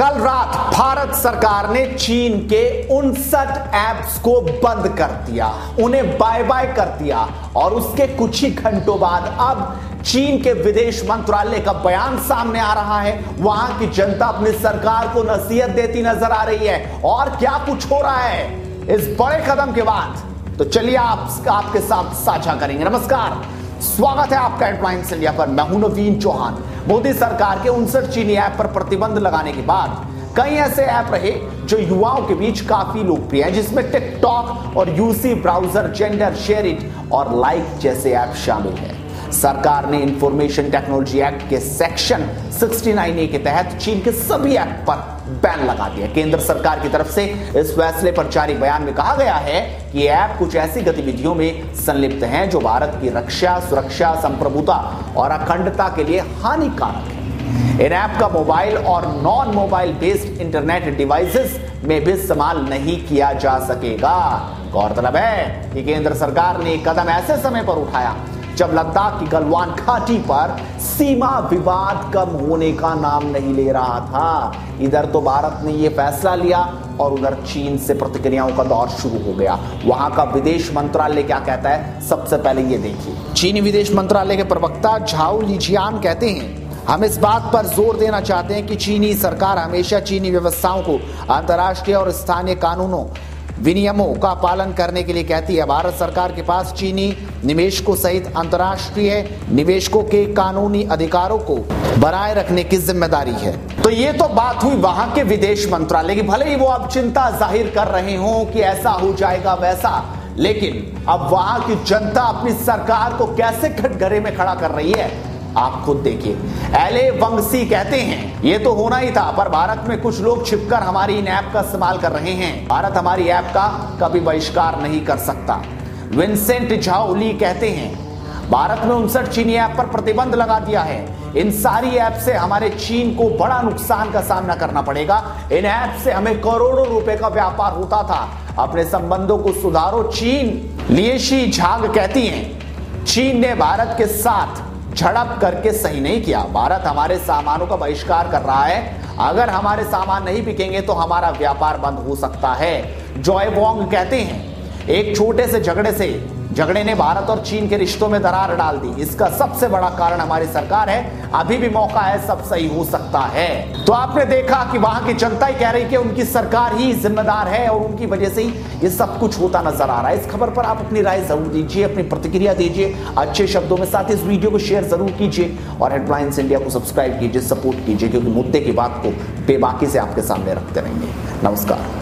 कल रात भारत सरकार ने चीन के 59 ऐप्स को बंद कर दिया, उन्हें बाय बाय कर दिया और उसके कुछ ही घंटों बाद अब चीन के विदेश मंत्रालय का बयान सामने आ रहा है। वहां की जनता अपनी सरकार को नसीहत देती नजर आ रही है और क्या कुछ हो रहा है इस बड़े कदम के बाद, तो चलिए आपके साथ साझा करेंगे। नमस्कार, स्वागत है आपका हेडलाइंस इंडिया पर। मैं हूं नवीन चौहान। मोदी सरकार के 59 चीनी ऐप पर प्रतिबंध लगाने के बाद कई ऐसे ऐप रहे जो युवाओं के बीच काफी लोकप्रिय हैं, जिसमें टिकटॉक और यूसी ब्राउजर, जेंडर शेयरिट और लाइक जैसे ऐप शामिल हैं। सरकार ने इंफॉर्मेशन टेक्नोलॉजी एक्ट के सेक्शन 69A के तहत चीन के सभी ऐप पर बैन लगा दिया। केंद्र सरकार की तरफ से इस फैसले पर जारी बयान में कहा गया है कि ये ऐप कुछ ऐसी गतिविधियों में संलिप्त हैं जो भारत की रक्षा, सुरक्षा, संप्रभुता और अखंडता के लिए हानिकारक है। इन ऐप का मोबाइल और non mobile based internet devices में भी इस्तेमाल नहीं किया जा सकेगा। गौरतलब है कि केंद्र सरकार ने कदम ऐसे समय पर उठाया जब लद्दाख की गलवान घाटी पर सीमा विवाद कम होने का नाम नहीं ले रहा था। इधर तो भारत ने यह फैसला लिया और उधर चीन से प्रतिक्रियाओं का दौर शुरू हो गया। वहां का विदेश मंत्रालय क्या कहता है, सबसे पहले ये देखिए। चीनी विदेश मंत्रालय के प्रवक्ता झाओ लिजियान कहते हैं, हम इस बात पर जोर देना चाहते हैं कि चीनी सरकार हमेशा चीनी व्यवस्थाओं को अंतर्राष्ट्रीय और स्थानीय कानूनों विनियमों का पालन करने के लिए कहती है। भारत सरकार के पास चीनी निवेशकों सहित अंतर्राष्ट्रीय निवेशकों के कानूनी अधिकारों को बनाए रखने की जिम्मेदारी है। तो ये तो बात हुई वहां के विदेश मंत्रालय की। भले ही वो अब चिंता जाहिर कर रहे हो कि ऐसा हो जाएगा वैसा, लेकिन अब वहां की जनता अपनी सरकार को कैसे कटघरे में खड़ा कर रही है आप खुद देखिए। एले वंगसी कहते हैं, ये तो होना ही था, पर भारत में कुछ लोग छिपकर हमारी इन ऐप का इस्तेमाल कर रहे हैं। भारत हमारी ऐप का कभी बहिष्कार नहीं कर सकता। विंसेंट झाओ ली कहते हैं, भारत में 59 चीनी ऐप पर प्रतिबंध लगा दिया है। इन सारी ऐप से हमारे चीन को बड़ा नुकसान का सामना करना पड़ेगा। इन ऐप से हमें करोड़ों रुपए का व्यापार होता था। अपने संबंधों को सुधारो चीन। लिएशी झांग कहती हैं, चीन ने भारत के साथ झड़प करके सही नहीं किया। भारत हमारे सामानों का बहिष्कार कर रहा है। अगर हमारे सामान नहीं बिकेंगे तो हमारा व्यापार बंद हो सकता है। जॉय वोंग कहते हैं, एक छोटे से झगड़े ने भारत और चीन के रिश्तों में दरार डाल दी। इसका सबसे बड़ा कारण हमारी सरकार है। अभी भी मौका है, सब सही हो सकता है। तो आपने देखा कि वहां की जनता ही कह रही कि उनकी सरकार ही जिम्मेदार है और उनकी वजह से ही ये सब कुछ होता नजर आ रहा है। इस खबर पर आप अपनी राय जरूर दीजिए, अपनी प्रतिक्रिया दीजिए अच्छे शब्दों में। साथ ही इस वीडियो को शेयर जरूर कीजिए और हेडलाइंस इंडिया को सब्सक्राइब कीजिए, सपोर्ट कीजिए, क्योंकि मुद्दे की बात को बेबाकी से आपके सामने रखते रहेंगे। नमस्कार।